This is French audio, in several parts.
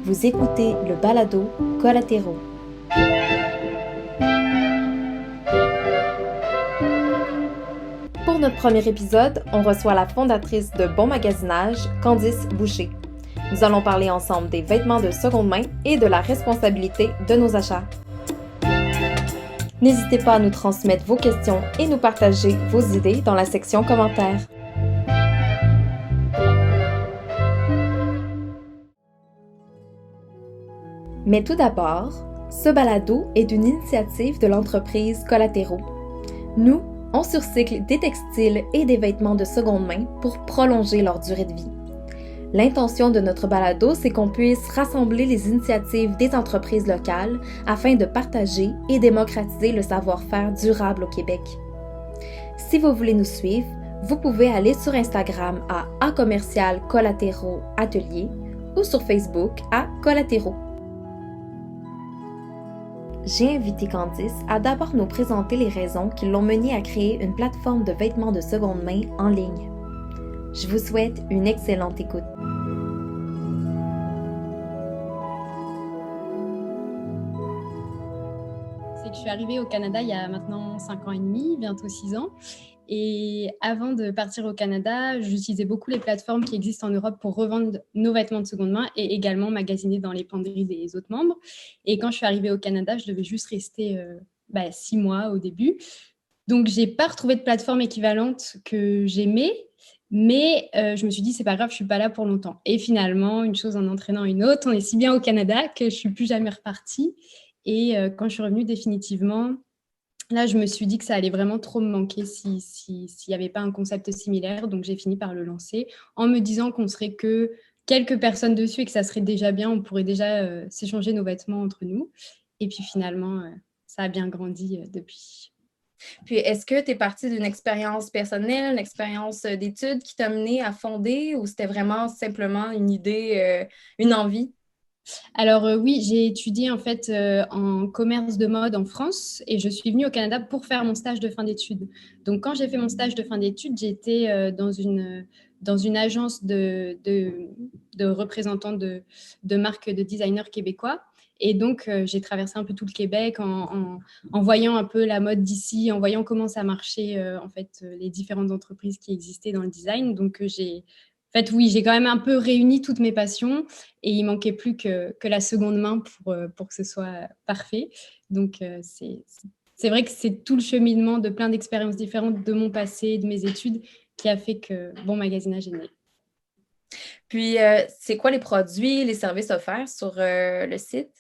Vous écoutez le balado Collatéraux. Pour notre premier épisode, on reçoit la fondatrice de Bon Magasinage, Candice Boucher. Nous allons parler ensemble des vêtements de seconde main et de la responsabilité de nos achats. N'hésitez pas à nous transmettre vos questions et nous partager vos idées dans la section commentaires. Mais tout d'abord, ce balado est une initiative de l'entreprise Collatéraux. Nous, on surcycle des textiles et des vêtements de seconde main pour prolonger leur durée de vie. L'intention de notre balado, c'est qu'on puisse rassembler les initiatives des entreprises locales afin de partager et démocratiser le savoir-faire durable au Québec. Si vous voulez nous suivre, vous pouvez aller sur Instagram à @commercial Collatéraux Atelier ou sur Facebook à Collatéraux. J'ai invité Candice à d'abord nous présenter les raisons qui l'ont menée à créer une plateforme de vêtements de seconde main en ligne. Je vous souhaite une excellente écoute. C'est que je suis arrivée au Canada il y a maintenant 5 ans et demi, bientôt 6 ans. Et avant de partir au Canada, j'utilisais beaucoup les plateformes qui existent en Europe pour revendre nos vêtements de seconde main et également magasiner dans les penderies des autres membres. Et quand je suis arrivée au Canada, je devais juste rester 6 mois au début. Donc, je n'ai pas retrouvé de plateforme équivalente que j'aimais, mais je me suis dit, c'est pas grave, je ne suis pas là pour longtemps. Et finalement, une chose en entraînant une autre, on est si bien au Canada que je ne suis plus jamais repartie. Et quand je suis revenue définitivement, là, je me suis dit que ça allait vraiment trop me manquer s'il n'y avait pas un concept similaire. Donc, j'ai fini par le lancer en me disant qu'on serait que quelques personnes dessus et que ça serait déjà bien. On pourrait déjà s'échanger nos vêtements entre nous. Et puis finalement, ça a bien grandi depuis. Puis, est-ce que tu es partie d'une expérience personnelle, une expérience d'études qui t'a mené à fonder ou c'était vraiment simplement une idée, une envie? Alors oui, j'ai étudié en fait en commerce de mode en France et je suis venue au Canada pour faire mon stage de fin d'études. Donc quand j'ai fait mon stage de fin d'études, j'étais dans une agence de représentants de marques de designers québécois. Et donc, j'ai traversé un peu tout le Québec en voyant un peu la mode d'ici, en voyant comment ça marchait, les différentes entreprises qui existaient dans le design. Donc, j'ai quand même un peu réuni toutes mes passions et il manquait plus que la seconde main pour que ce soit parfait. Donc, c'est vrai que c'est tout le cheminement de plein d'expériences différentes de mon passé, de mes études, qui a fait que Bon Magasinage est né. Puis, c'est quoi les produits, les services offerts sur le site?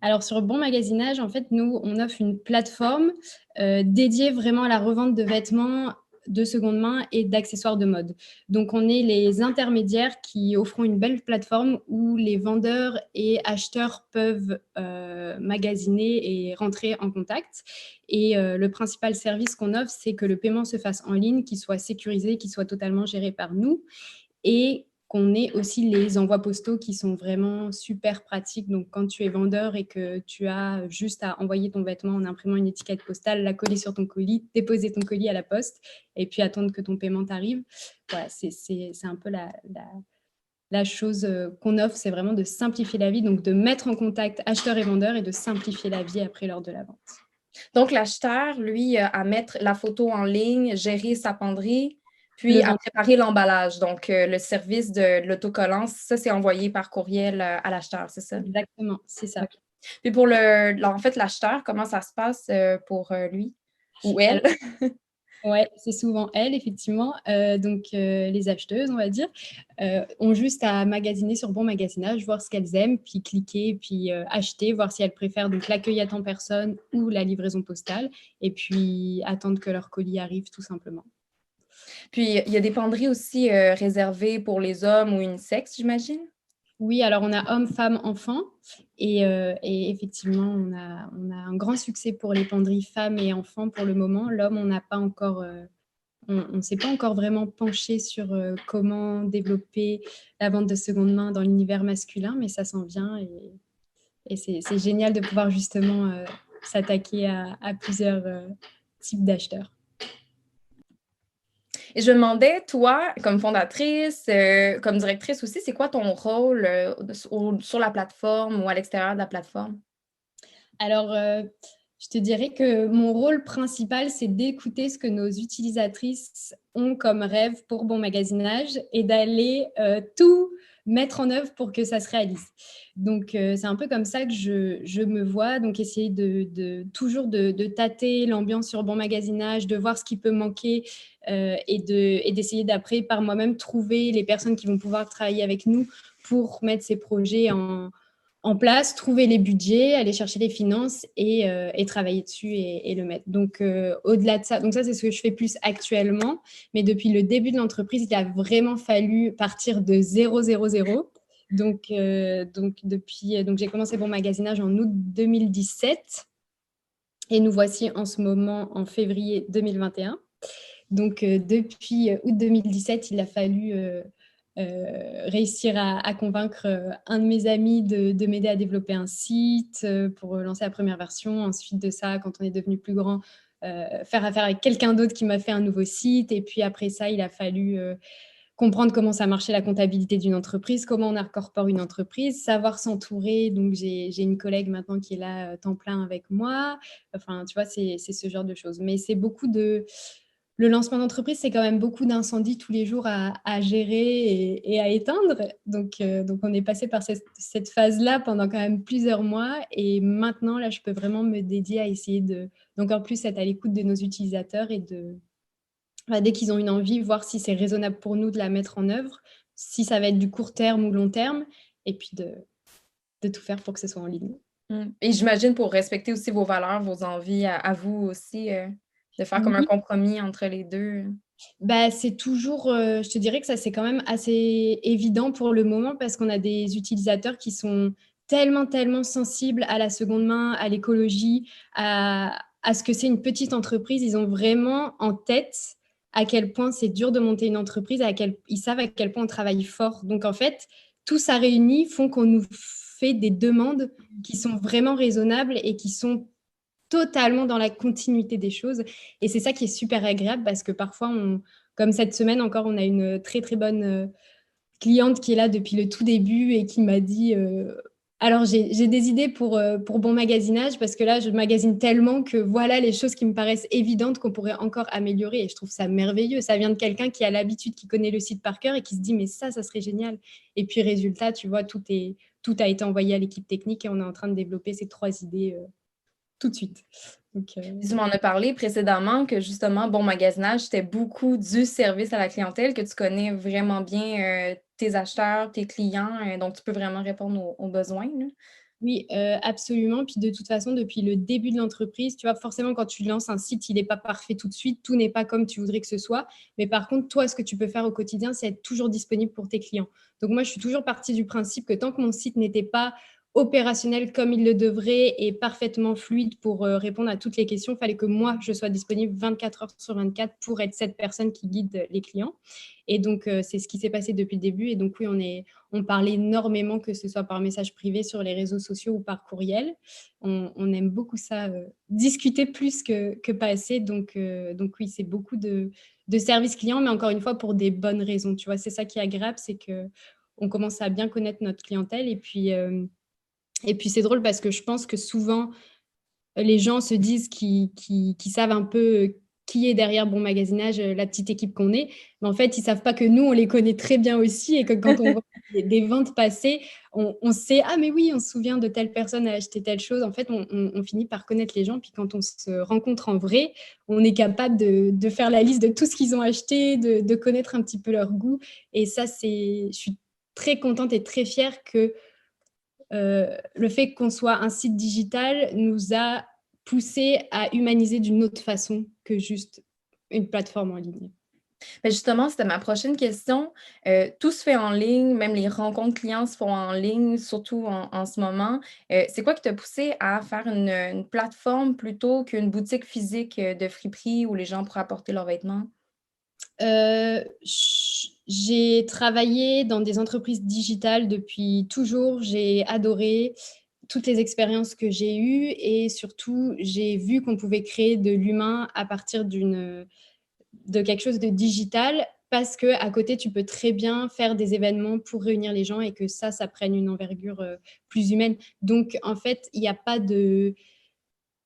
Alors, sur Bon Magasinage, en fait, nous, on offre une plateforme dédiée vraiment à la revente de vêtements de seconde main et d'accessoires de mode. Donc, on est les intermédiaires qui offront une belle plateforme où les vendeurs et acheteurs peuvent magasiner et rentrer en contact. Et le principal service qu'on offre, c'est que le paiement se fasse en ligne, qu'il soit sécurisé, qu'il soit totalement géré par nous. Et qu'on ait aussi les envois postaux qui sont vraiment super pratiques. Donc, quand tu es vendeur et que tu as juste à envoyer ton vêtement en imprimant une étiquette postale, la coller sur ton colis, déposer ton colis à la poste et puis attendre que ton paiement t'arrive. Voilà, c'est un peu la chose qu'on offre, c'est vraiment de simplifier la vie, donc de mettre en contact acheteurs et vendeurs et de simplifier la vie après lors de la vente. Donc, l'acheteur, lui, à mettre la photo en ligne, gérer sa penderie, puis à préparer l'emballage. Donc, le service de l'autocollant, ça, c'est envoyé par courriel à l'acheteur, c'est ça? Exactement, c'est ça. Okay. Puis pour l'acheteur, comment ça se passe pour lui ou elle? Ouais, c'est souvent elles, effectivement. Les acheteuses, on va dire, ont juste à magasiner sur Bon Magasinage, voir ce qu'elles aiment, puis cliquer, puis acheter, voir si elles préfèrent donc l'accueil à temps personne ou la livraison postale, et puis attendre que leur colis arrive, tout simplement. Puis, il y a des penderies aussi réservées pour les hommes ou unisexe, j'imagine? Oui, alors on a hommes, femmes, enfants. Et effectivement, on a un grand succès pour les penderies femmes et enfants pour le moment. L'homme, on n'a pas encore... on ne s'est pas encore vraiment penché sur comment développer la vente de seconde main dans l'univers masculin, mais ça s'en vient et c'est génial de pouvoir justement s'attaquer à plusieurs types d'acheteurs. Et je me demandais, toi, comme fondatrice, comme directrice aussi, c'est quoi ton rôle sur la plateforme ou à l'extérieur de la plateforme? Alors, je te dirais que mon rôle principal, c'est d'écouter ce que nos utilisatrices ont comme rêve pour Bon Magasinage et d'aller tout mettre en œuvre pour que ça se réalise. Donc, c'est un peu comme ça que je me vois. Donc, essayer toujours de tâter l'ambiance sur Bon Magasinage, de voir ce qui peut manquer et d'essayer d'après, par moi-même, trouver les personnes qui vont pouvoir travailler avec nous pour mettre ces projets en place, trouver les budgets, aller chercher les finances et travailler dessus et le mettre. Donc, au-delà de ça, donc ça, c'est ce que je fais plus actuellement. Mais depuis le début de l'entreprise, il a vraiment fallu partir de 0, 0, 0. Donc j'ai commencé Bon Magasinage en août 2017 et nous voici en ce moment en février 2021. Donc, depuis août 2017, il a fallu réussir à convaincre un de mes amis de m'aider à développer un site pour lancer la première version. Ensuite de ça, quand on est devenu plus grand, faire affaire avec quelqu'un d'autre qui m'a fait un nouveau site. Et puis après ça, il a fallu comprendre comment ça marchait la comptabilité d'une entreprise, comment on incorpore une entreprise, savoir s'entourer. Donc, j'ai une collègue maintenant qui est là temps plein avec moi. Enfin, tu vois, c'est ce genre de choses. Mais c'est beaucoup de... Le lancement d'entreprise, c'est quand même beaucoup d'incendies tous les jours à gérer et à éteindre. Donc, on est passé par cette phase-là pendant quand même plusieurs mois. Et maintenant, là, je peux vraiment me dédier à essayer d'encore plus être à l'écoute de nos utilisateurs et dès qu'ils ont une envie, voir si c'est raisonnable pour nous de la mettre en œuvre, si ça va être du court terme ou long terme, et puis de tout faire pour que ce soit en ligne. Et j'imagine pour respecter aussi vos valeurs, vos envies à vous aussi, de faire comme un Oui, compromis entre les deux. bah, c'est toujours, je te dirais que ça, c'est quand même assez évident pour le moment parce qu'on a des utilisateurs qui sont tellement, tellement sensibles à la seconde main, à l'écologie, à ce que c'est une petite entreprise. Ils ont vraiment en tête à quel point c'est dur de monter une entreprise, ils savent à quel point on travaille fort. Donc, en fait, tout ça réuni font qu'on nous fait des demandes qui sont vraiment raisonnables et qui sont totalement dans la continuité des choses. Et c'est ça qui est super agréable parce que parfois, comme cette semaine encore, on a une très, très bonne cliente qui est là depuis le tout début et qui m'a dit alors j'ai des idées pour Bon Magasinage parce que là, je magasine tellement que voilà les choses qui me paraissent évidentes qu'on pourrait encore améliorer. Et je trouve ça merveilleux. Ça vient de quelqu'un qui a l'habitude, qui connaît le site par cœur et qui se dit mais ça serait génial. Et puis résultat, tu vois, tout a été envoyé à l'équipe technique et on est en train de développer ces 3 idées tout de suite. Donc, Tu m'en as parlé précédemment que justement, Bon Magasinage, c'était beaucoup du service à la clientèle, que tu connais vraiment bien tes acheteurs, tes clients, donc tu peux vraiment répondre aux besoins, là. oui, absolument. Puis de toute façon, depuis le début de l'entreprise, tu vois, forcément, quand tu lances un site, il n'est pas parfait tout de suite, tout n'est pas comme tu voudrais que ce soit. Mais par contre, toi, ce que tu peux faire au quotidien, c'est être toujours disponible pour tes clients. Donc moi, je suis toujours partie du principe que tant que mon site n'était pas opérationnel comme il le devrait et parfaitement fluide pour répondre à toutes les questions, il fallait que moi, je sois disponible 24 heures sur 24 pour être cette personne qui guide les clients. Et donc, c'est ce qui s'est passé depuis le début. Et donc, oui, on parle énormément, que ce soit par message privé sur les réseaux sociaux ou par courriel. On aime beaucoup ça, discuter plus que pas assez. Donc oui, c'est beaucoup de services clients, mais encore une fois, pour des bonnes raisons. Tu vois, c'est ça qui est agréable, c'est qu'on commence à bien connaître notre clientèle. Et puis c'est drôle parce que je pense que souvent, les gens se disent qu'ils savent un peu qui est derrière Bon Magasinage, la petite équipe qu'on est. Mais en fait, ils ne savent pas que nous, on les connaît très bien aussi et que quand on voit des ventes passer, on sait, ah mais oui, on se souvient de telle personne a acheté telle chose. En fait, on finit par connaître les gens. Puis quand on se rencontre en vrai, on est capable de faire la liste de tout ce qu'ils ont acheté, de connaître un petit peu leur goût. Et ça, je suis très contente et très fière que le fait qu'on soit un site digital nous a poussé à humaniser d'une autre façon que juste une plateforme en ligne. Mais justement, c'était ma prochaine question. Tout se fait en ligne, même les rencontres clients se font en ligne, surtout en ce moment. C'est quoi qui t'a poussé à faire une plateforme plutôt qu'une boutique physique de friperie où les gens pourraient apporter leurs vêtements? J'ai travaillé dans des entreprises digitales depuis toujours. J'ai adoré toutes les expériences que j'ai eues et surtout, j'ai vu qu'on pouvait créer de l'humain à partir de quelque chose de digital parce qu'à côté, tu peux très bien faire des événements pour réunir les gens et que ça prenne une envergure plus humaine. Donc, en fait, il n'y a pas de...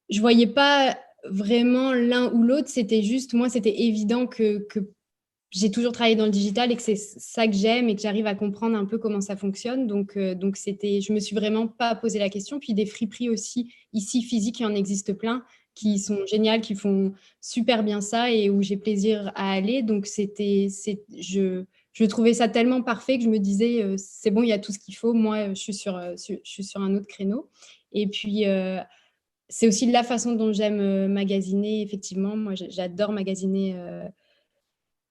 Je voyais pas vraiment l'un ou l'autre, c'était juste, moi, c'était évident que j'ai toujours travaillé dans le digital et que c'est ça que j'aime et que j'arrive à comprendre un peu comment ça fonctionne. Donc je me suis vraiment pas posé la question. Puis des friperies aussi, ici, physiques, il y en existe plein, qui sont géniales, qui font super bien ça et où j'ai plaisir à aller. Donc je trouvais ça tellement parfait que je me disais, c'est bon, il y a tout ce qu'il faut. Moi, je suis sur un autre créneau. Et puis, c'est aussi la façon dont j'aime magasiner, effectivement. Moi, j'adore magasiner,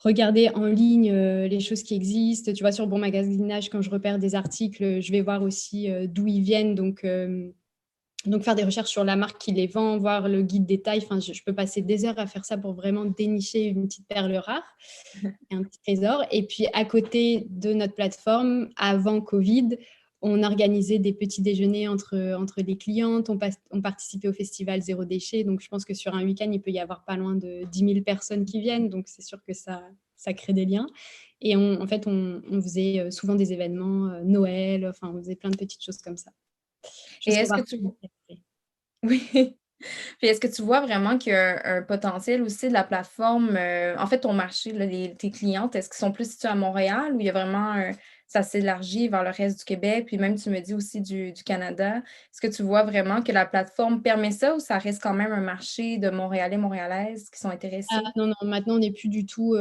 regarder en ligne les choses qui existent. Tu vois, sur Bon Magasinage, quand je repère des articles, je vais voir aussi d'où ils viennent. Donc, faire des recherches sur la marque qui les vend, voir le guide détail. Enfin, je peux passer des heures à faire ça pour vraiment dénicher une petite perle rare et un petit trésor. Et puis, à côté de notre plateforme, avant Covid, on organisait des petits déjeuners entre les clientes, on participait au festival Zéro Déchet. Donc, je pense que sur un week-end, il peut y avoir pas loin de 10 000 personnes qui viennent. Donc, c'est sûr que ça crée des liens. Et en fait, on faisait souvent des événements, Noël, enfin, on faisait plein de petites choses comme ça. Et est-ce que tu... Oui. Puis est-ce que tu vois vraiment qu'il y a un potentiel aussi de la plateforme, en fait, ton marché, là, tes clientes, est-ce qu'ils sont plus situés à Montréal ou il y a vraiment ça s'élargit vers le reste du Québec? Puis même, tu me dis aussi du Canada. Est-ce que tu vois vraiment que la plateforme permet ça ou ça reste quand même un marché de Montréalais, Montréalaises qui sont intéressés? Non, maintenant, on n'est plus du tout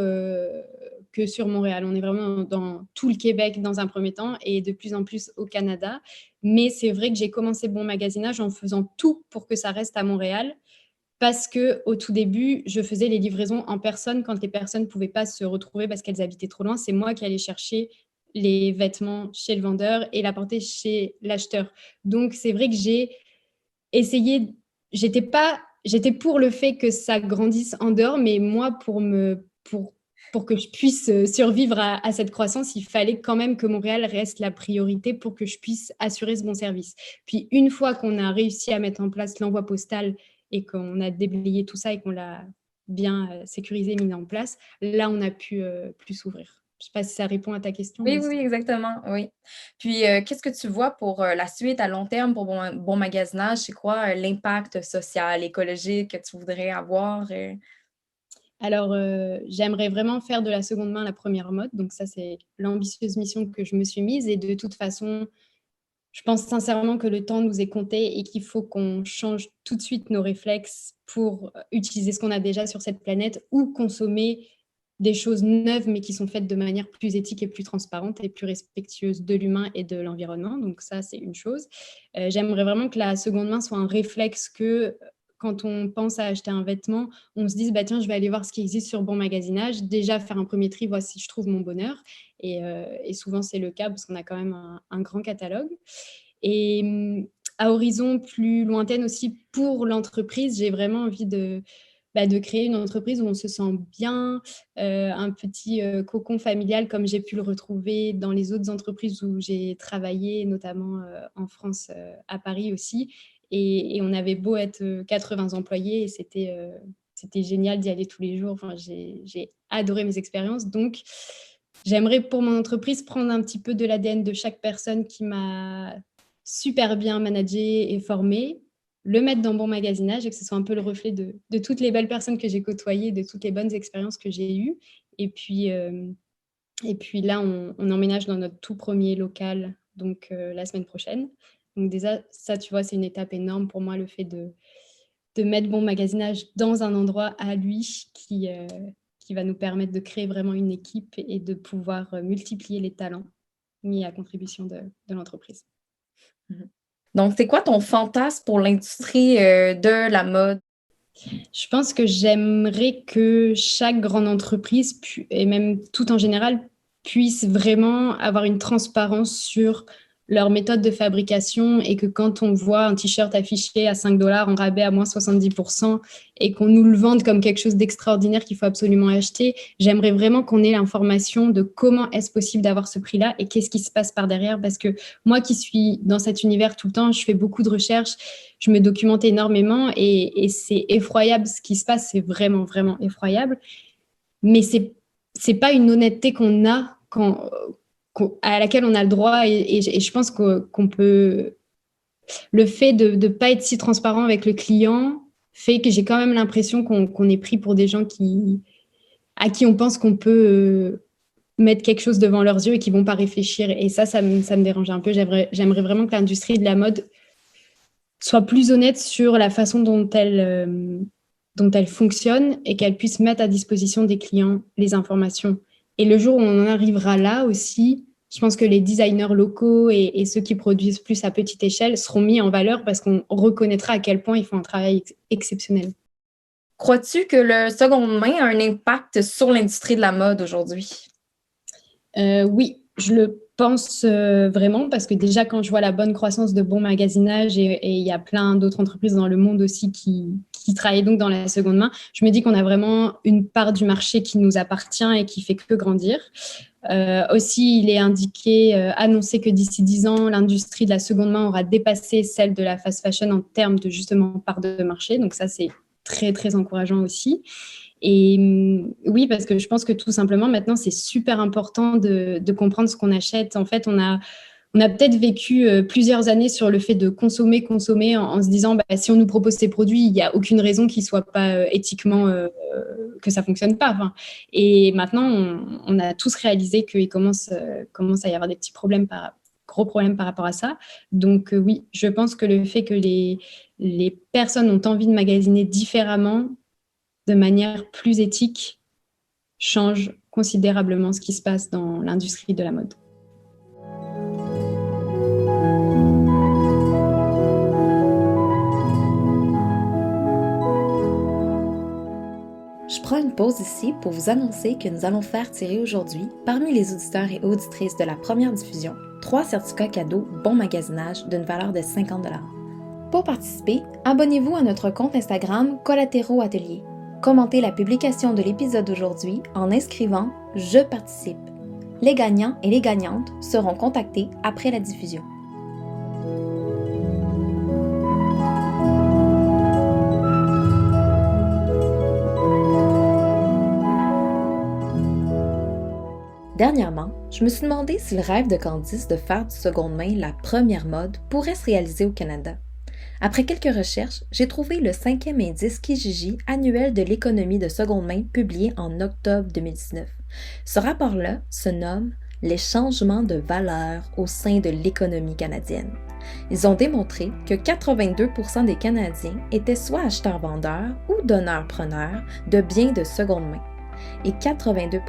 que sur Montréal. On est vraiment dans tout le Québec dans un premier temps et de plus en plus au Canada. Mais c'est vrai que j'ai commencé Bon Magasinage en faisant tout pour que ça reste à Montréal. Parce qu'au tout début, je faisais les livraisons en personne quand les personnes ne pouvaient pas se retrouver parce qu'elles habitaient trop loin. C'est moi qui allais chercher les vêtements chez le vendeur et l'apporter chez l'acheteur. Donc, c'est vrai que j'ai essayé... J'étais pour le fait que ça grandisse en dehors, mais moi, pour que je puisse survivre à cette croissance, il fallait quand même que Montréal reste la priorité pour que je puisse assurer ce bon service. Puis, une fois qu'on a réussi à mettre en place l'envoi postal et qu'on a déblayé tout ça et qu'on l'a bien sécurisé, mis en place, là, on a pu plus s'ouvrir. Je ne sais pas si ça répond à ta question. Oui, oui, exactement, oui. Puis, qu'est-ce que tu vois pour la suite à long terme pour Bon Magasinage? C'est quoi l'impact social, écologique que tu voudrais avoir? Alors, j'aimerais vraiment faire de la seconde main la première mode. Donc ça, c'est l'ambitieuse mission que je me suis mise. Et de toute façon, je pense sincèrement que le temps nous est compté et qu'il faut qu'on change tout de suite nos réflexes pour utiliser ce qu'on a déjà sur cette planète ou consommer des choses neuves, mais qui sont faites de manière plus éthique et plus transparente et plus respectueuse de l'humain et de l'environnement. Donc ça, c'est une chose. J'aimerais vraiment que la seconde main soit un réflexe que quand on pense à acheter un vêtement, on se dise, bah, tiens, je vais aller voir ce qui existe sur Bon Magasinage, déjà faire un premier tri, voir si je trouve mon bonheur. Et souvent, c'est le cas parce qu'on a quand même un grand catalogue. Et à horizon plus lointaine aussi, pour l'entreprise, j'ai vraiment envie de créer une entreprise où on se sent bien, un petit cocon familial comme j'ai pu le retrouver dans les autres entreprises où j'ai travaillé, notamment en France, à Paris aussi. Et on avait beau être 80 employés et c'était génial d'y aller tous les jours. Enfin, j'ai adoré mes expériences. Donc, j'aimerais pour mon entreprise prendre un petit peu de l'ADN de chaque personne qui m'a super bien managée et formée, le mettre dans Bon Magasinage et que ce soit un peu le reflet de toutes les belles personnes que j'ai côtoyées, de toutes les bonnes expériences que j'ai eues. Et puis là, on emménage dans notre tout premier local, donc la semaine prochaine. Donc déjà, ça, tu vois, c'est une étape énorme pour moi, le fait de mettre Bon Magasinage dans un endroit à lui qui va nous permettre de créer vraiment une équipe et de pouvoir multiplier les talents mis à contribution de l'entreprise. Donc, c'est quoi ton fantasme pour l'industrie de la mode? Je pense que j'aimerais que chaque grande entreprise, et même tout en général, puisse vraiment avoir une transparence sur leur méthode de fabrication et que quand on voit un t-shirt affiché à 5 $ en rabais à moins 70% et qu'on nous le vende comme quelque chose d'extraordinaire qu'il faut absolument acheter, j'aimerais vraiment qu'on ait l'information de comment est-ce possible d'avoir ce prix-là et qu'est-ce qui se passe par derrière, parce que moi qui suis dans cet univers tout le temps, je fais beaucoup de recherches, je me documente énormément et c'est effroyable ce qui se passe, c'est vraiment, vraiment effroyable. mais c'est pas une honnêteté qu'on a à laquelle on a le droit, et je pense qu'on peut... Le fait de ne pas être si transparent avec le client fait que j'ai quand même l'impression qu'on est pris pour des gens à qui on pense qu'on peut mettre quelque chose devant leurs yeux et qui ne vont pas réfléchir. Et ça me dérange un peu. J'aimerais vraiment que l'industrie de la mode soit plus honnête sur la façon dont elle fonctionne et qu'elle puisse mettre à disposition des clients les informations. Et le jour où on en arrivera là aussi, je pense que les designers locaux et ceux qui produisent plus à petite échelle seront mis en valeur parce qu'on reconnaîtra à quel point ils font un travail exceptionnel. Crois-tu que le seconde main a un impact sur l'industrie de la mode aujourd'hui? Oui, je le pense vraiment parce que déjà, quand je vois la bonne croissance de bon magasinage et il y a plein d'autres entreprises dans le monde aussi qui travaillent donc dans la seconde main, je me dis qu'on a vraiment une part du marché qui nous appartient et qui fait que grandir. Aussi, il est annoncé que d'ici 10 ans, l'industrie de la seconde main aura dépassé celle de la fast fashion en termes de justement part de marché. Donc ça, c'est très, très encourageant aussi. Et oui, parce que je pense que tout simplement, maintenant, c'est super important de comprendre ce qu'on achète. En fait, on a peut-être vécu plusieurs années sur le fait de consommer en se disant, si on nous propose ces produits, il n'y a aucune raison qu'ils ne soient pas éthiquement, que ça ne fonctionne pas. Enfin, et maintenant, on a tous réalisé qu'il commence à y avoir des petits problèmes gros problèmes par rapport à ça. Donc oui, je pense que le fait que les personnes ont envie de magasiner différemment, de manière plus éthique, change considérablement ce qui se passe dans l'industrie de la mode. Je prends une pause ici pour vous annoncer que nous allons faire tirer aujourd'hui, parmi les auditeurs et auditrices de la première diffusion, 3 certificats cadeaux bon magasinage d'une valeur de 50 $. Pour participer, abonnez-vous à notre compte Instagram Collatéraux Atelier. Commentez la publication de l'épisode d'aujourd'hui en inscrivant « Je participe ». Les gagnants et les gagnantes seront contactés après la diffusion. Dernièrement, je me suis demandé si le rêve de Candice de faire du seconde main la première mode pourrait se réaliser au Canada. Après quelques recherches, j'ai trouvé le 5e indice Kijiji annuel de l'économie de seconde main publié en octobre 2019. Ce rapport-là se nomme « Les changements de valeur au sein de l'économie canadienne ». Ils ont démontré que 82% des Canadiens étaient soit acheteurs-vendeurs ou donneurs-preneurs de biens de seconde main. Et 82%,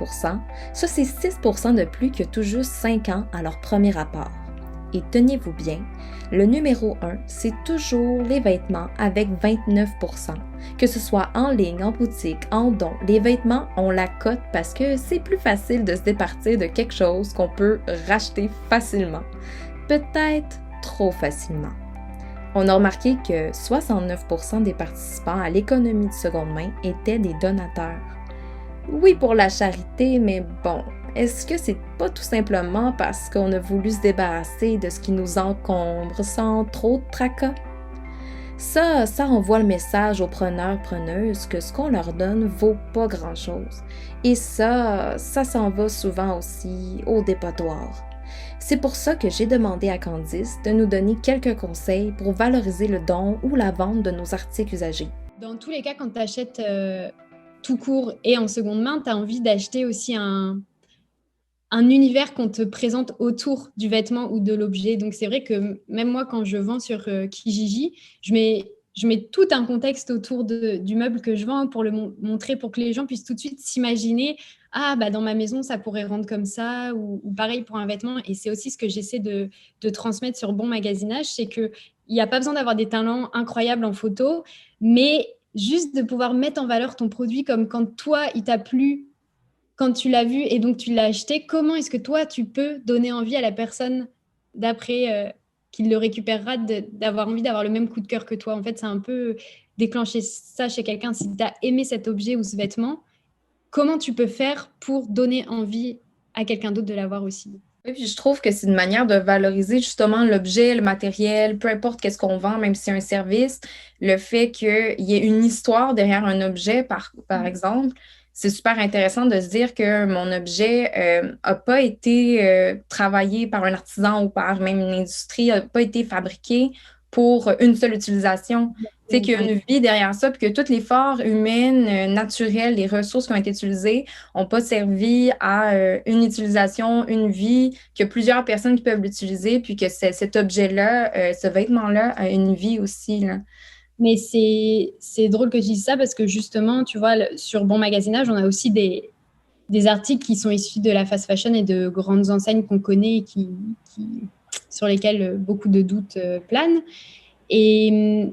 ça c'est 6% de plus que tout juste 5 ans à leur premier rapport. Et tenez-vous bien, le numéro 1, c'est toujours les vêtements avec 29%. Que ce soit en ligne, en boutique, en don, les vêtements ont la cote parce que c'est plus facile de se départir de quelque chose qu'on peut racheter facilement. Peut-être trop facilement. On a remarqué que 69% des participants à l'économie de seconde main étaient des donateurs. Oui, pour la charité, mais bon, est-ce que c'est pas tout simplement parce qu'on a voulu se débarrasser de ce qui nous encombre sans trop de tracas? Ça envoie le message aux preneurs-preneuses que ce qu'on leur donne vaut pas grand-chose. Et ça s'en va souvent aussi au dépotoir. C'est pour ça que j'ai demandé à Candice de nous donner quelques conseils pour valoriser le don ou la vente de nos articles usagés. Dans tous les cas, quand tu achètes tout court et en seconde main, tu as envie d'acheter aussi un univers qu'on te présente autour du vêtement ou de l'objet. Donc, c'est vrai que même moi, quand je vends sur Kijiji, je mets tout un contexte autour du meuble que je vends pour le montrer, pour que les gens puissent tout de suite s'imaginer « Ah, dans ma maison, ça pourrait rendre comme ça » ou pareil pour un vêtement. Et c'est aussi ce que j'essaie de transmettre sur Bon Magasinage, c'est qu'il n'y a pas besoin d'avoir des talents incroyables en photo, mais juste de pouvoir mettre en valeur ton produit comme quand toi, il t'a plu, quand tu l'as vu et donc tu l'as acheté, comment est-ce que toi, tu peux donner envie à la personne d'après qu'il le récupérera d'avoir envie d'avoir le même coup de cœur que toi? En fait, c'est un peu déclencher ça chez quelqu'un. Si tu as aimé cet objet ou ce vêtement, comment tu peux faire pour donner envie à quelqu'un d'autre de l'avoir aussi? Oui, puis je trouve que c'est une manière de valoriser justement l'objet, le matériel, peu importe qu'est-ce qu'on vend, même si c'est un service, le fait qu'il y ait une histoire derrière un objet, par exemple, c'est super intéressant de se dire que mon objet n'a pas été travaillé par un artisan ou par même une industrie, n'a pas été fabriqué pour une seule utilisation. Tu sais, qu'il y a une vie derrière ça, puis que tous les forces humaines, naturelles, les ressources qui ont été utilisées n'ont pas servi à une utilisation, une vie, qu'il y a plusieurs personnes qui peuvent l'utiliser, puis que cet objet-là, ce vêtement-là, a une vie aussi, là. Mais c'est drôle que je dise ça parce que justement, tu vois, sur Bon Magasinage, on a aussi des articles qui sont issus de la fast fashion et de grandes enseignes qu'on connaît et sur lesquelles beaucoup de doutes planent. Et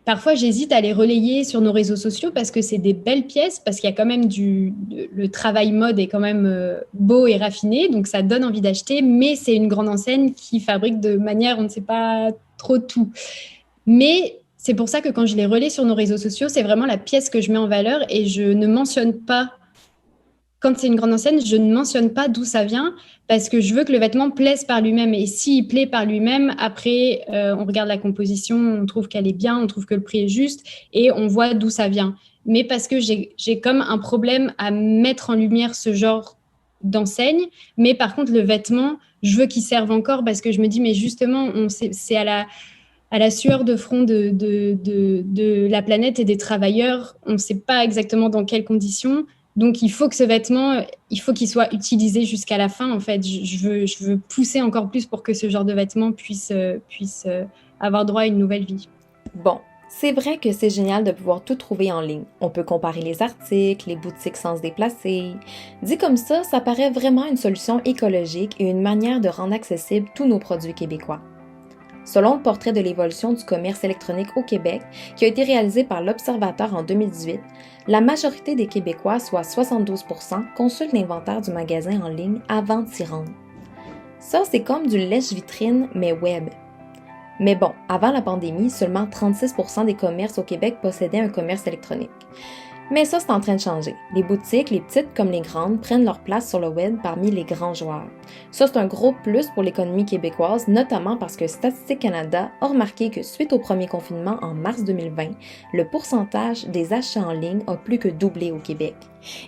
parfois, j'hésite à les relayer sur nos réseaux sociaux parce que c'est des belles pièces, parce qu'il y a quand même le travail mode est quand même beau et raffiné, donc ça donne envie d'acheter, mais c'est une grande enseigne qui fabrique de manière, on ne sait pas trop tout. Mais c'est pour ça que quand je les relaie sur nos réseaux sociaux, c'est vraiment la pièce que je mets en valeur et je ne mentionne pas, quand c'est une grande enseigne, je ne mentionne pas d'où ça vient parce que je veux que le vêtement plaise par lui-même. Et s'il plaît par lui-même, après, on regarde la composition, on trouve qu'elle est bien, on trouve que le prix est juste et on voit d'où ça vient. Mais parce que j'ai comme un problème à mettre en lumière ce genre d'enseigne. Mais par contre, le vêtement, je veux qu'il serve encore parce que je me dis, mais justement, c'est à la sueur de front de la planète et des travailleurs. On ne sait pas exactement dans quelles conditions. Donc, il faut que ce vêtement, il faut qu'il soit utilisé jusqu'à la fin. En fait, je veux pousser encore plus pour que ce genre de vêtement puisse avoir droit à une nouvelle vie. Bon, c'est vrai que c'est génial de pouvoir tout trouver en ligne. On peut comparer les articles, les boutiques sans se déplacer. Dit comme ça paraît vraiment une solution écologique et une manière de rendre accessibles tous nos produits québécois. Selon le portrait de l'évolution du commerce électronique au Québec, qui a été réalisé par l'Observateur en 2018, la majorité des Québécois, soit 72%, consultent l'inventaire du magasin en ligne avant de s'y rendre. Ça, c'est comme du lèche-vitrine, mais web. Mais bon, avant la pandémie, seulement 36% des commerces au Québec possédaient un commerce électronique. Mais ça, c'est en train de changer. Les boutiques, les petites comme les grandes, prennent leur place sur le web parmi les grands joueurs. Ça, c'est un gros plus pour l'économie québécoise, notamment parce que Statistique Canada a remarqué que suite au premier confinement en mars 2020, le pourcentage des achats en ligne a plus que doublé au Québec.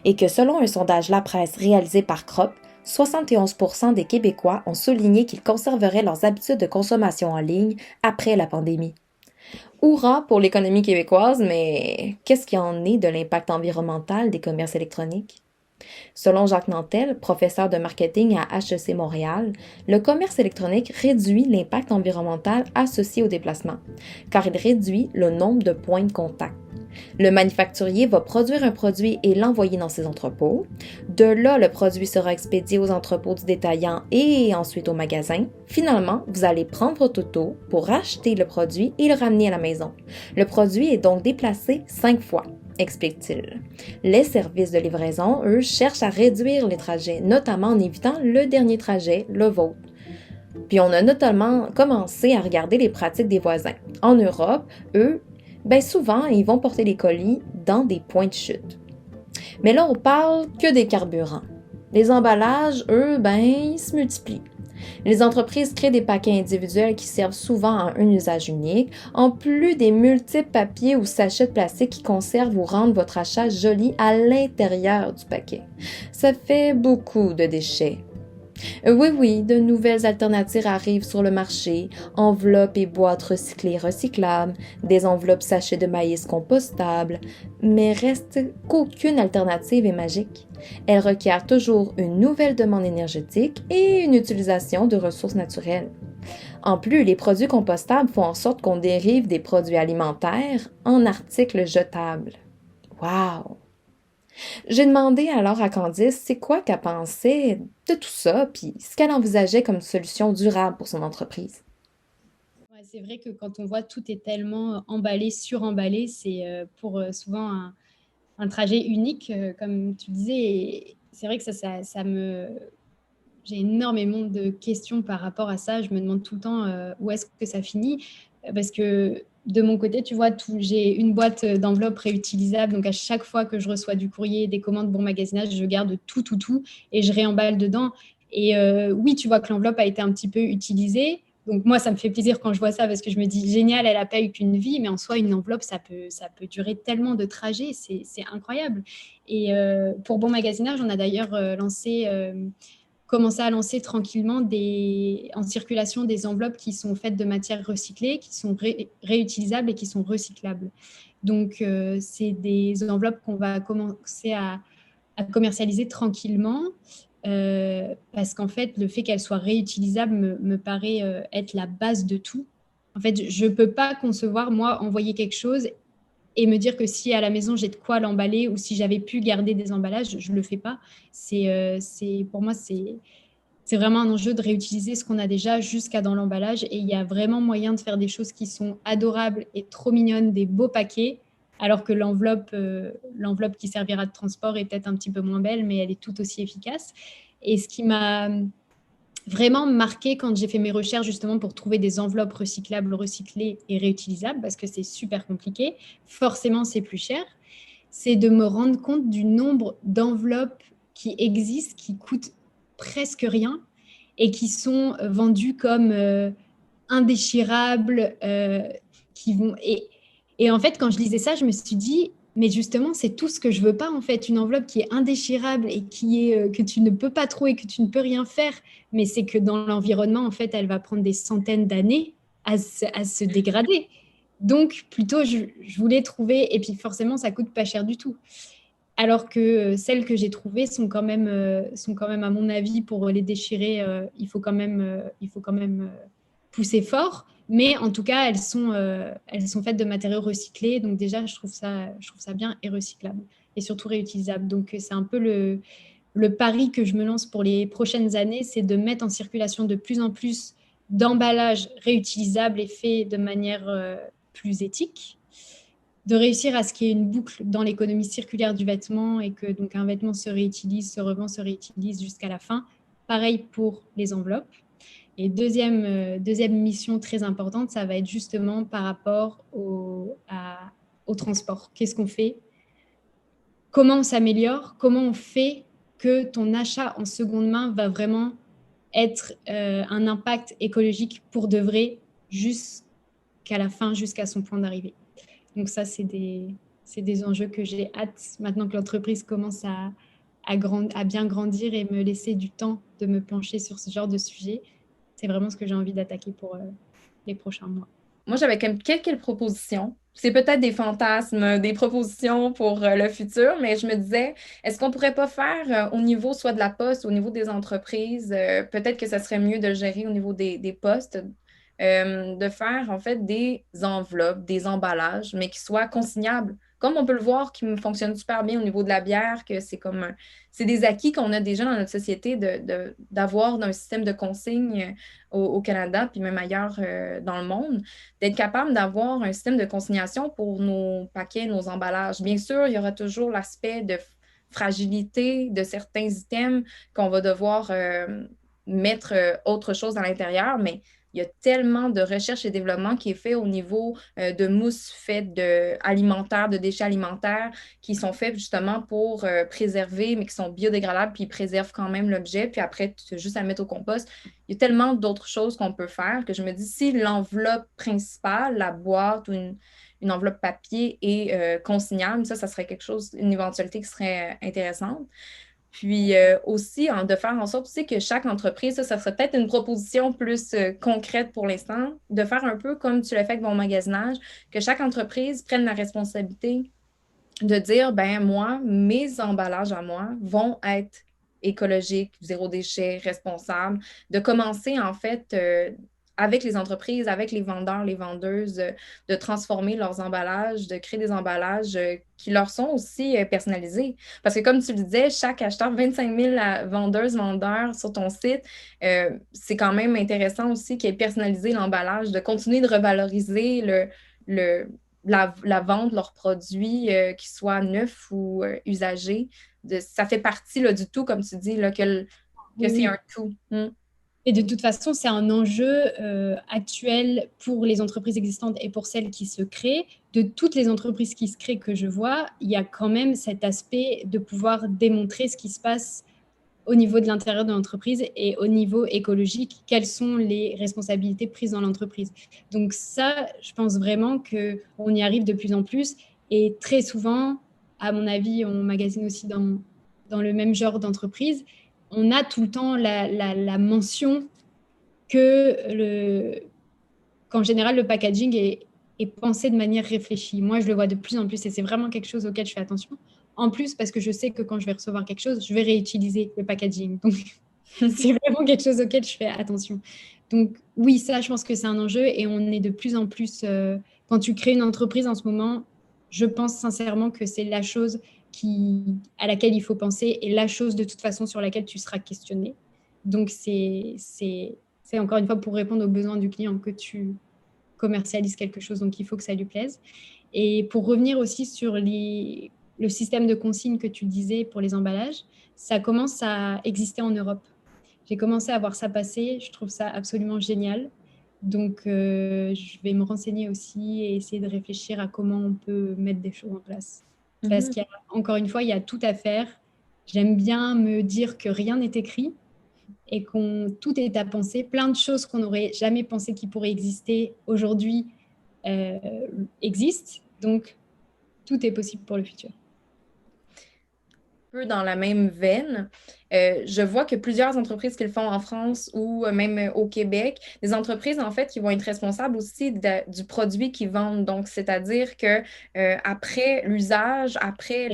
Et que selon un sondage La Presse réalisé par Crop, 71% des Québécois ont souligné qu'ils conserveraient leurs habitudes de consommation en ligne après la pandémie. Hourra pour l'économie québécoise, mais qu'est-ce qu'il en est de l'impact environnemental des commerces électroniques? Selon Jacques Nantel, professeur de marketing à HEC Montréal, le commerce électronique réduit l'impact environnemental associé au déplacement, car il réduit le nombre de points de contact. Le manufacturier va produire un produit et l'envoyer dans ses entrepôts. De là, le produit sera expédié aux entrepôts du détaillant et ensuite au magasin. Finalement, vous allez prendre votre auto pour acheter le produit et le ramener à la maison. Le produit est donc déplacé 5 fois, explique-t-il. Les services de livraison, eux, cherchent à réduire les trajets, notamment en évitant le dernier trajet, le vôtre. Puis on a notamment commencé à regarder les pratiques des voisins. En Europe, eux, souvent, ils vont porter les colis dans des points de chute. Mais là, on parle que des carburants. Les emballages, eux, ils se multiplient. Les entreprises créent des paquets individuels qui servent souvent à un usage unique, en plus des multiples papiers ou sachets de plastique qui conservent ou rendent votre achat joli à l'intérieur du paquet. Ça fait beaucoup de déchets. Oui, de nouvelles alternatives arrivent sur le marché, enveloppes et boîtes recyclées recyclables, des enveloppes sachets de maïs compostables, mais reste qu'aucune alternative est magique. Elle requiert toujours une nouvelle demande énergétique et une utilisation de ressources naturelles. En plus, les produits compostables font en sorte qu'on dérive des produits alimentaires en articles jetables. Wow! J'ai demandé alors à Candice c'est quoi qu'elle pensait de tout ça, puis ce qu'elle envisageait comme solution durable pour son entreprise. Ouais, c'est vrai que quand on voit tout est tellement emballé, suremballé, c'est pour souvent un trajet unique, comme tu disais. Et c'est vrai que j'ai énormément de questions par rapport à ça. Je me demande tout le temps où est-ce que ça finit, parce que de mon côté, tu vois, j'ai une boîte d'enveloppes réutilisables. Donc, à chaque fois que je reçois du courrier, des commandes Bon Magasinage, je garde tout et je réemballe dedans. Et oui, tu vois que l'enveloppe a été un petit peu utilisée, Donc moi, ça me fait plaisir quand je vois ça parce que je me dis, génial, elle n'a pas eu qu'une vie, mais en soi, une enveloppe, ça peut durer tellement de trajets, c'est incroyable. Et pour Bon Magasinage, on a d'ailleurs commencé à lancer tranquillement en circulation des enveloppes qui sont faites de matières recyclées, qui sont réutilisables et qui sont recyclables. Donc, c'est des enveloppes qu'on va commencer à commercialiser tranquillement. Parce qu'en fait, le fait qu'elle soit réutilisable me paraît être la base de tout. En fait, je ne peux pas concevoir, moi, envoyer quelque chose et me dire que si à la maison, j'ai de quoi l'emballer ou si j'avais pu garder des emballages, je ne le fais pas. Pour moi, c'est vraiment un enjeu de réutiliser ce qu'on a déjà jusqu'à dans l'emballage. Et il y a vraiment moyen de faire des choses qui sont adorables et trop mignonnes, des beaux paquets, alors que l'enveloppe qui servira de transport est peut-être un petit peu moins belle, mais elle est tout aussi efficace. Et ce qui m'a vraiment marqué quand j'ai fait mes recherches justement pour trouver des enveloppes recyclables, recyclées et réutilisables, parce que c'est super compliqué, forcément c'est plus cher, c'est de me rendre compte du nombre d'enveloppes qui existent, qui coûtent presque rien et qui sont vendues comme indéchirables, qui vont... Et en fait, quand je lisais ça, je me suis dit, mais justement, c'est tout ce que je veux pas, en fait, une enveloppe qui est indéchirable et que tu ne peux pas trouver, que tu ne peux rien faire, mais c'est que dans l'environnement, en fait, elle va prendre des centaines d'années à se dégrader. Donc, plutôt, je voulais trouver, et puis forcément, ça coûte pas cher du tout. Alors que celles que j'ai trouvées sont quand même, à mon avis, pour les déchirer, il faut quand même pousser fort. Mais en tout cas, elles sont faites de matériaux recyclés. Donc déjà, je trouve ça bien et recyclable. Et surtout réutilisable. Donc c'est un peu le pari que je me lance pour les prochaines années, c'est de mettre en circulation de plus en plus d'emballages réutilisables et faits de manière plus éthique, de réussir à ce qu'il y ait une boucle dans l'économie circulaire du vêtement et que donc un vêtement se réutilise, se revend, se réutilise jusqu'à la fin. Pareil pour les enveloppes. Et deuxième mission très importante, ça va être justement par rapport au transport. Qu'est-ce qu'on fait? Comment on s'améliore? Comment on fait que ton achat en seconde main va vraiment être un impact écologique pour de vrai jusqu'à la fin, jusqu'à son point d'arrivée? Donc ça, c'est des enjeux que j'ai hâte, maintenant que l'entreprise commence à bien grandir et me laisser du temps de me pencher sur ce genre de sujet. C'est vraiment ce que j'ai envie d'attaquer pour les prochains mois. Moi, j'avais quelques propositions. C'est peut-être des fantasmes, des propositions pour le futur, mais je me disais, est-ce qu'on pourrait pas faire au niveau soit de la poste, au niveau des entreprises, peut-être que ça serait mieux de le gérer au niveau des postes, de faire en fait des enveloppes, des emballages, mais qui soient consignables. Comme on peut le voir, qui fonctionne super bien au niveau de la bière, que c'est des acquis qu'on a déjà dans notre société d'avoir un système de consigne au Canada, puis même ailleurs dans le monde, d'être capable d'avoir un système de consignation pour nos paquets, nos emballages. Bien sûr, il y aura toujours l'aspect de fragilité de certains items qu'on va devoir mettre autre chose à l'intérieur, mais il y a tellement de recherche et développement qui est fait au niveau de mousses faites alimentaires, de déchets alimentaires, qui sont faits justement pour préserver, mais qui sont biodégradables, puis ils préservent quand même l'objet. Puis après, tu as juste à le mettre au compost. Il y a tellement d'autres choses qu'on peut faire que je me dis, si l'enveloppe principale, la boîte ou une enveloppe papier est consignable, ça serait quelque chose, une éventualité qui serait intéressante. Puis aussi, de faire en sorte aussi que chaque entreprise, ça serait peut-être une proposition plus concrète pour l'instant, de faire un peu comme tu l'as fait avec Bon Magasinage, que chaque entreprise prenne la responsabilité de dire, ben moi, mes emballages à moi vont être écologiques, zéro déchet, responsables, de commencer en fait avec les entreprises, avec les vendeurs, les vendeuses, de transformer leurs emballages, de créer des emballages qui leur sont aussi personnalisés. Parce que comme tu le disais, chaque acheteur, 25 000 vendeuses, vendeurs sur ton site, c'est quand même intéressant aussi qu'ils aient personnalisé l'emballage, de continuer de revaloriser la vente de leurs produits, qu'ils soient neufs ou usagés. Ça fait partie là, du tout, comme tu dis, là, que c'est un tout. Et de toute façon, c'est un enjeu actuel pour les entreprises existantes et pour celles qui se créent. De toutes les entreprises qui se créent que je vois, il y a quand même cet aspect de pouvoir démontrer ce qui se passe au niveau de l'intérieur de l'entreprise et au niveau écologique, quelles sont les responsabilités prises dans l'entreprise. Donc ça, je pense vraiment qu'on y arrive de plus en plus. Et très souvent, à mon avis, on magasine aussi dans le même genre d'entreprise, on a tout le temps la mention qu'en général, le packaging est pensé de manière réfléchie. Moi, je le vois de plus en plus et c'est vraiment quelque chose auquel je fais attention. En plus, parce que je sais que quand je vais recevoir quelque chose, je vais réutiliser le packaging. Donc, c'est vraiment quelque chose auquel je fais attention. Donc, oui, ça, je pense que c'est un enjeu et on est de plus en plus... quand tu crées une entreprise en ce moment, je pense sincèrement que c'est la chose à laquelle il faut penser et la chose de toute façon sur laquelle tu seras questionné. Donc, c'est encore une fois pour répondre aux besoins du client que tu commercialises quelque chose. Donc, il faut que ça lui plaise. Et pour revenir aussi sur le système de consigne que tu disais pour les emballages, ça commence à exister en Europe. J'ai commencé à voir ça passer. Je trouve ça absolument génial. Donc, je vais me renseigner aussi et essayer de réfléchir à comment on peut mettre des choses en place. Parce qu'encore une fois, il y a tout à faire. J'aime bien me dire que rien n'est écrit et tout est à penser. Plein de choses qu'on n'aurait jamais pensé qui pourraient exister aujourd'hui existent. Donc, tout est possible pour le futur. Dans la même veine, je vois que plusieurs entreprises qui le font en France ou même au Québec, des entreprises en fait qui vont être responsables aussi du produit qu'ils vendent. Donc, c'est-à-dire que après l'usage, après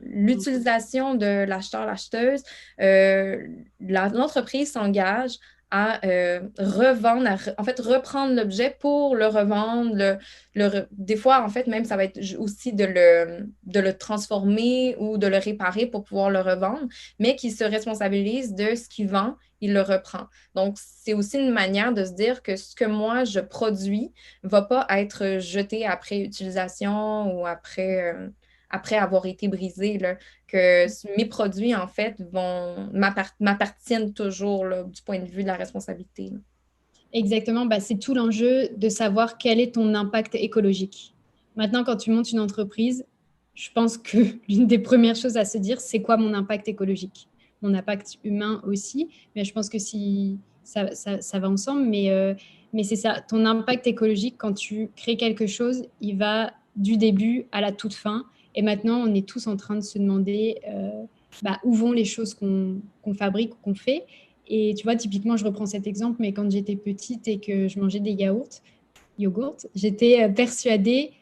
l'utilisation de l'acheteur-l'acheteuse, l'entreprise s'engage à revendre, en fait, reprendre l'objet pour le revendre. Des fois, en fait, même, ça va être aussi de le transformer ou de le réparer pour pouvoir le revendre, mais qui se responsabilise de ce qu'il vend, il le reprend. Donc, c'est aussi une manière de se dire que ce que moi, je produis ne va pas être jeté après utilisation ou après avoir été brisé, là, que mes produits, en fait, m'appartiennent toujours là, du point de vue de la responsabilité. Là. Exactement, c'est tout l'enjeu de savoir quel est ton impact écologique. Maintenant, quand tu montes une entreprise, je pense que l'une des premières choses à se dire, c'est quoi mon impact écologique? Mon impact humain aussi, mais je pense que si ça va ensemble, mais c'est ça, ton impact écologique, quand tu crées quelque chose, il va du début à la toute fin. Et maintenant, on est tous en train de se demander où vont les choses qu'on fabrique ou qu'on fait. Et tu vois, typiquement, je reprends cet exemple, mais quand j'étais petite et que je mangeais des yogourts, j'étais persuadée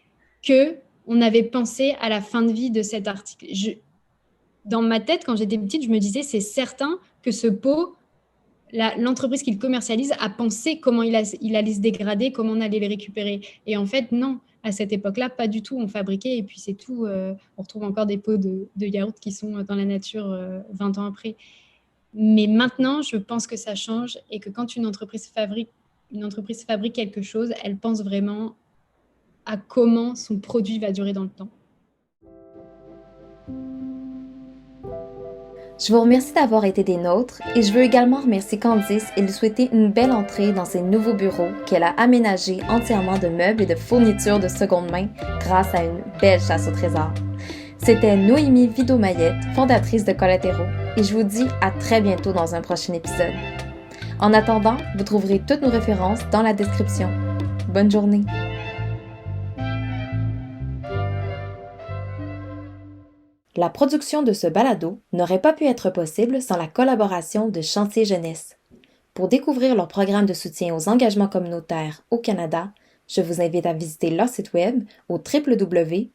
qu'on avait pensé à la fin de vie de cet article. Dans ma tête, quand j'étais petite, je me disais, c'est certain que ce pot, l'entreprise qui le commercialise a pensé comment il allait se dégrader, comment on allait le récupérer. Et en fait, non. À cette époque-là, pas du tout. On fabriquait et puis c'est tout. On retrouve encore des pots de yaourt qui sont dans la nature 20 ans après. Mais maintenant, je pense que ça change et que quand une entreprise fabrique quelque chose, elle pense vraiment à comment son produit va durer dans le temps. Je vous remercie d'avoir été des nôtres et je veux également remercier Candice et lui souhaiter une belle entrée dans ses nouveaux bureaux qu'elle a aménagés entièrement de meubles et de fournitures de seconde main grâce à une belle chasse au trésor. C'était Noémie Vido-Mayette, fondatrice de Collatéro, et je vous dis à très bientôt dans un prochain épisode. En attendant, vous trouverez toutes nos références dans la description. Bonne journée! La production de ce balado n'aurait pas pu être possible sans la collaboration de Chantier Jeunesse. Pour découvrir leur programme de soutien aux engagements communautaires au Canada, je vous invite à visiter leur site web au www.cj.qc.ca.